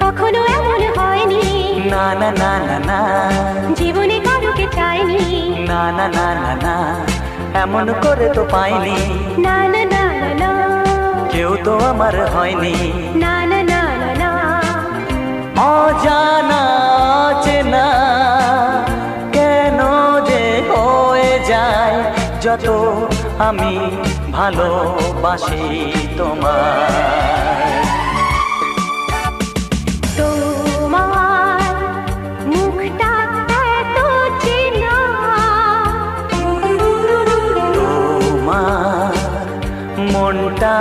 কখনো এমন হয়নি, না না না না না, জীবনে কারুকে চাইনি, না না না না না, এমন করে তো পাইনি, না না না না না, কেউ তো আমার হয়নি। না না না না না, অজানা চেনা কেন যে হয়ে যায় যত আমি ভালোবাসি তোমায়। তোমার মুখটা এত চেনা, তোমার মনটা